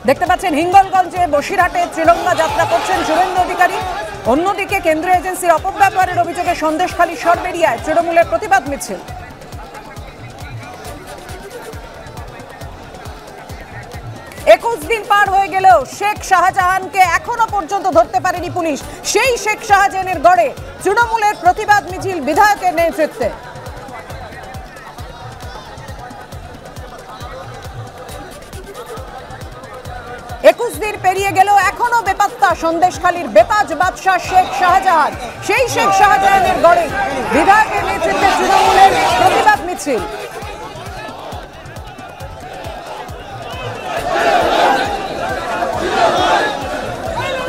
দেখতে পাচ্ছেন হিঙ্গলগঞ্জে বসিরহাটে ত্রিরঙ্গা যাত্রা করছেন শুভেন্দু অধিকারী। অন্যদিকে কেন্দ্রীয় এজেন্সির অপব্যবহারের অভিযোগে সন্দেশখালী সরবেরিয়ায় তৃণমূলের প্রতিবাদ মিছিল। একুশ দিন পার হয়ে গেলেও শেখ শাহজাহানকে এখনো পর্যন্ত ধরতে পারেনি পুলিশ। সেই শেখ শাহজাহানের গড়ে তৃণমূলের প্রতিবাদ মিছিল বিধায়কের নেতৃত্বে। 21 দিন পেরিয়ে গেলেও এখনো বেপাত্তা সন্দেশখালীর বেতাজ বাদশাহ শেখ শাহজাহান। সেই শেখ শাহজাহানের গড়ে বিধায়কের নেতৃত্বে তৃণমূলের প্রতিবাদ মিছিল।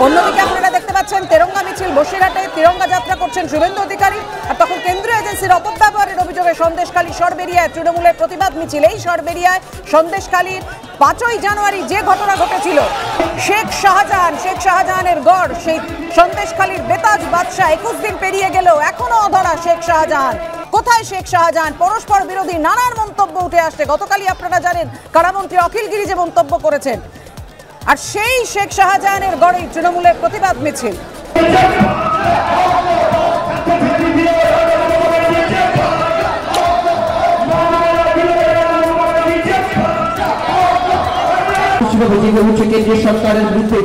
অন্যদিকে আপনারা দেখতে পাচ্ছেন তেরঙ্গা মিছিল বসিরহাটে তিরঙ্গা যাত্রা করছেন শুভেন্দু অধিকারী। আর তখন কেন্দ্রীয় এজেন্সির অপব্যবহারের অভিযোগে সন্দেশখালী সরবেরিয়ায় তৃণমূলের প্রতিবাদ মিছিল। এই সরবেরিয়ায় সন্দেশখালীর 5ই জানুয়ারি যে ঘটনা ঘটেছিল, শেখ শাহজাহানের গড় সেই সন্দেশখালীর বেতাজ বাদশাহ 21 দিন পেরিয়ে গেলেও এখনো অধরা শেখ শাহজাহান। কোথায় শেখ শাহজাহান? পরস্পর বিরোধী নানান মন্তব্য উঠে আসছে। গতকালই আপনারা জানেন কারামন্ত্রী অখিলগিরি যে মন্তব্য করেছেন, আর সেই শেখ শাহজাহানের গড়েই তৃণমূলের প্রতিবাদ মিছিল। কেন্দ্রীয় সরকারের বিরুদ্ধে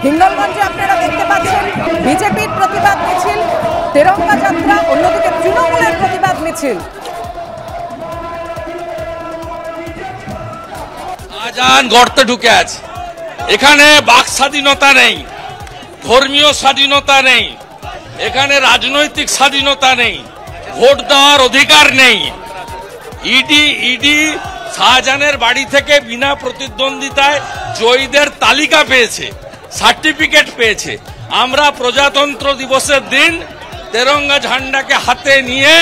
হিঙ্গলগঞ্জে আপনারা দেখতে পাচ্ছেন বিজেপির প্রতিবাদ মিছিল, তেরঙ্গা যাত্রা, অন্যদিকে তৃণমূলের প্রতিবাদ মিছিল। শাহজাহান গর্তে ঢুকে আছে। এখানে বাক স্বাধীনতা নেই, ধর্মীয় স্বাধীনতা নেই, এখানে রাজনৈতিক স্বাধীনতা নেই, ভোট দেওয়ার অধিকার নেই। ইডি শাহজাহানের বাড়ি থেকে বিনা প্রতিদ্বন্দ্বিতায় জয়ীদের তালিকা পেয়েছে, সার্টিফিকেট পেয়েছে। আমরা প্রজাতন্ত্র দিবসের দিন তেরঙ্গা ঝান্ডাকে হাতে নিয়ে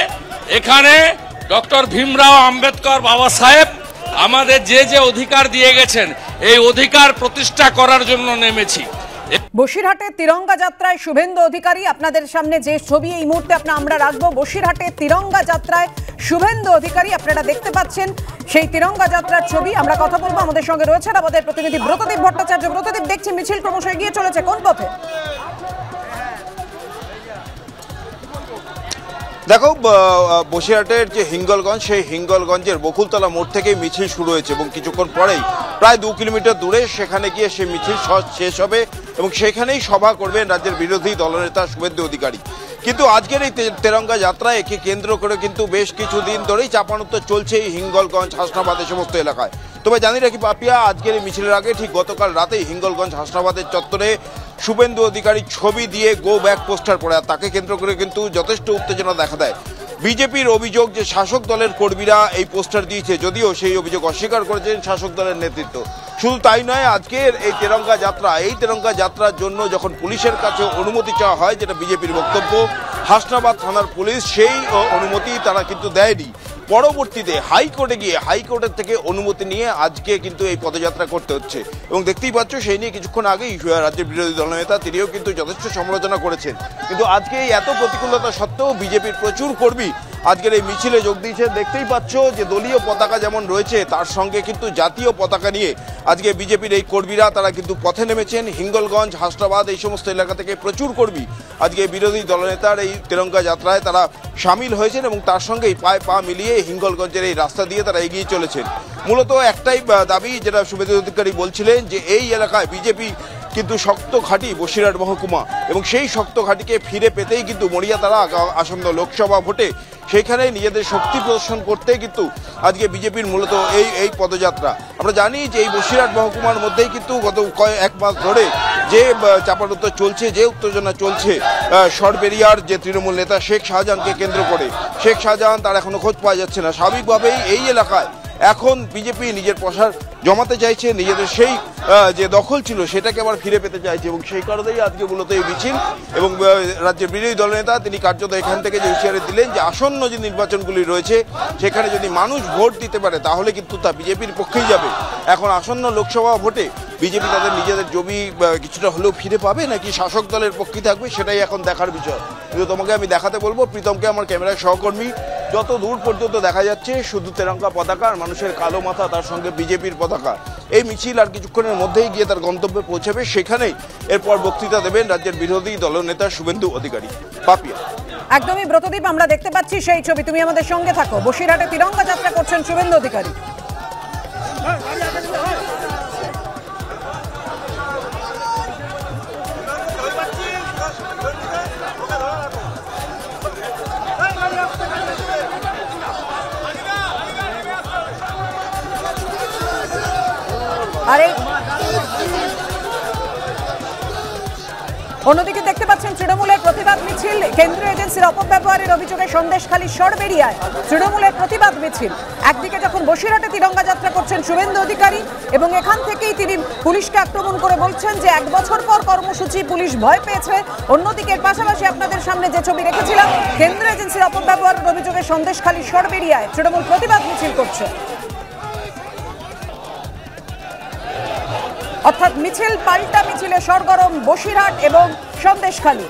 এখানে ডক্টর ভীমরাও আম্বেদকর বাবা সাহেব আমাদের যে অধিকার দিয়ে গেছেন, এই অধিকার প্রতিষ্ঠা করার জন্য নেমেছি। বসিরহাটে তিরঙ্গা যাত্রায় শুভেন্দু অধিকারী, আপনাদের সামনে যে ছবি এই মুহূর্তে আমরা রাখবো, বসিরহাটে তিরঙ্গা যাত্রায় শুভেন্দু অধিকারী আপনারা দেখতে পাচ্ছেন সেই তিরঙ্গা যাত্রার ছবি। আমরা কথা বলবো, আমাদের সঙ্গে রয়েছেন আমাদের প্রতিনিধি ব্রতদীপ ভট্টাচার্য। ব্রতদীপ, দেখছি মিছিল ক্রমশ এগিয়ে চলেছে, কোন পথে? দেখো, বসিরহাটের যে হিঙ্গলগঞ্জ, সেই হিঙ্গলগঞ্জের বকুলতলা মোড় থেকেই মিছিল শুরু হয়েছে এবং কিছুক্ষণ পরেই প্রায় 2 কিলোমিটার দূরে সেখানে গিয়ে সেই মিছিল শেষ হবে এবং সেখানেই সভা করবেন রাজ্যের বিরোধী দলনেতা শুভেন্দু অধিকারী। কিন্তু আজকের এই তেরঙ্গা যাত্রা একে কেন্দ্র করে কিন্তু বেশ কিছুদিন ধরেই চাপানোত্তর চলছে এই হিঙ্গলগঞ্জ, হাসনাবাদ এই সমস্ত এলাকায়। তবে জানি রাখি পাপিয়া, আজকের এই মিছিলের আগে ঠিক গতকাল রাতেই হিঙ্গলগঞ্জ হাসনাবাদের চত্বরে শুভেন্দু অধিকারীর ছবি দিয়ে গো ব্যাক পোস্টার পড়ে, আর তাকে কেন্দ্র করে কিন্তু যথেষ্ট উত্তেজনা দেখা দেয়। বিজেপির অভিযোগ যে শাসক দলের কর্মীরা এই পোস্টার দিয়েছে, যদিও সেই অভিযোগ অস্বীকার করেছেন শাসক দলের নেতৃত্ব। শুধু তাই নয়, আজকের এই তেরঙ্গা যাত্রার জন্য যখন পুলিশের কাছে অনুমতি চাওয়া হয়, যেটা বিজেপির বক্তব্য, হাসনাবাদ থানার পুলিশ সেই অনুমতি তারা কিন্তু দেয়নি। পরবর্তীতে হাইকোর্টে গিয়ে হাইকোর্টের থেকে অনুমতি নিয়ে আজকে কিন্তু এই পদযাত্রা করতে হচ্ছে এবং দেখতেই পাচ্ছ সেই নিয়ে কিছুক্ষণ আগেই রাজ্যের বিরোধী দলনেতা তিনিও কিন্তু যথেষ্ট সমালোচনা করেছেন। কিন্তু আজকে এই এত প্রতিকূলতা সত্ত্বেও বিজেপির প্রচুর কর্মী আজকের এই মিছিলে যোগ দিয়েছে। দেখতেই পাচ্ছ যে দলীয় পতাকা যেমন রয়েছে, তার সঙ্গে কিন্তু জাতীয় পতাকা নিয়ে আজকে বিজেপির এই কর্মীরা তারা কিন্তু পথে নেমেছেন। হিঙ্গলগঞ্জ, হাসনাবাদ এই সমস্ত এলাকা থেকে প্রচুর কর্মী আজকে বিরোধী দলনেতার এই তেরঙ্গা যাত্রায় তারা সামিল হয়েছেন এবং তার সঙ্গেই পায়ে পা মিলিয়ে হিঙ্গলগঞ্জের এই রাস্তা দিয়ে তারা এগিয়ে চলেছেন। মূলত একটাই দাবি, যেটা শুভেন্দু অধিকারী বলছিলেন, যে এই এলাকায় বিজেপি কিন্তু শক্ত ঘাঁটি বসিরহাট মহকুমা এবং সেই শক্ত ঘাঁটিকে ফিরে পেতেই কিন্তু মরিয়াতারা আসন্ন লোকসভা ভোটে সেখানে নিজেদের শক্তি প্রদর্শন করতে কিন্তু আজকে বিজেপির মূলত এই পদযাত্রা। আমরা জানি যে এই বসিরহাট মহকুমার মধ্যেই কিন্তু গত এক মাস ধরে যে চাপানোত্তর চলছে, যে উত্তেজনা চলছে সরবেরিয়ার যে তৃণমূল নেতা শেখ শাহজাহানকে কেন্দ্র করে। শেখ শাহজাহান তার এখনো খোঁজ পাওয়া যাচ্ছে না। স্বাভাবিকভাবেই এই এলাকায় এখন বিজেপি নিজের প্রসার জমাতে চাইছে, নিজেদের সেই যে দখল ছিল সেটাকে আবার ফিরে পেতে চাইছে এবং সেই কারণেই আজকে মূলত এই মিছিল। এবং রাজ্যের বিরোধী দলনেতা তিনি কার্যত এখান থেকে যে হুঁশিয়ারি দিলেন যে আসন্ন যে নির্বাচনগুলি রয়েছে সেখানে যদি মানুষ ভোট দিতে পারে তাহলে কিন্তু তা বিজেপির পক্ষেই যাবে। এখন আসন্ন লোকসভা ভোটে বিজেপি তাদের নিজেদের জমি কিছুটা হলেও ফিরে পাবে নাকি শাসক দলের পক্ষে থাকবে সেটাই এখন দেখার বিষয়। কিন্তু তোমাকে আমি দেখাতে বলবো, প্রীতমকে, আমার ক্যামেরার সহকর্মী, যত দূর পর্যন্ত দেখা যাচ্ছে শুধু তেরঙ্গা পতাকা আর মানুষের কালো মাথা, তার সঙ্গে বিজেপির পতাকা। এই মিছিল আর কিছুক্ষণের মধ্যেই গিয়ে তার গন্তব্যে পৌঁছাবে, সেখানেই এরপর বক্তৃতা দেবেন রাজ্যের বিরোধী দলনেতা শুভেন্দু অধিকারী। পাপিয়া। একদমই ব্রতদীপ, আমরা দেখতে পাচ্ছি সেই ছবি, তুমি আমাদের সঙ্গে থাকো। বসিরহাটে তিরঙ্গা যাত্রা করছেন শুভেন্দু অধিকারী। আরে অন্যদিকে দেখতে পাচ্ছেন তৃণমূলের প্রতিবাদ মিছিল, কেন্দ্রীয় এজেন্সির অপব্যবহারের অভিযোগে সন্দেশখালী সরবেরিয়ায় তৃণমূলের প্রতিবাদ মিছিল। একদিকে যখন বসিরহাটে তিরঙ্গা যাত্রা করছেন শুভেন্দু অধিকারী এবং এখান থেকেই তিনি পুলিশকে আক্রমণ করে বলছেন যে 1 বছর পর কর্মসূচি, পুলিশ ভয় পেয়েছে। অন্যদিকে এর পাশাপাশি আপনাদের সামনে যে ছবি রেখেছিলাম, কেন্দ্রীয় এজেন্সির অপব্যবহারের অভিযোগে সন্দেশখালী সরবেরিয়ায় তৃণমূল প্রতিবাদ মিছিল করছে। অর্থাৎ মিছিল পাল্টা মিছিলে সরগরম বসিরহাট এবং সন্দেশখালী।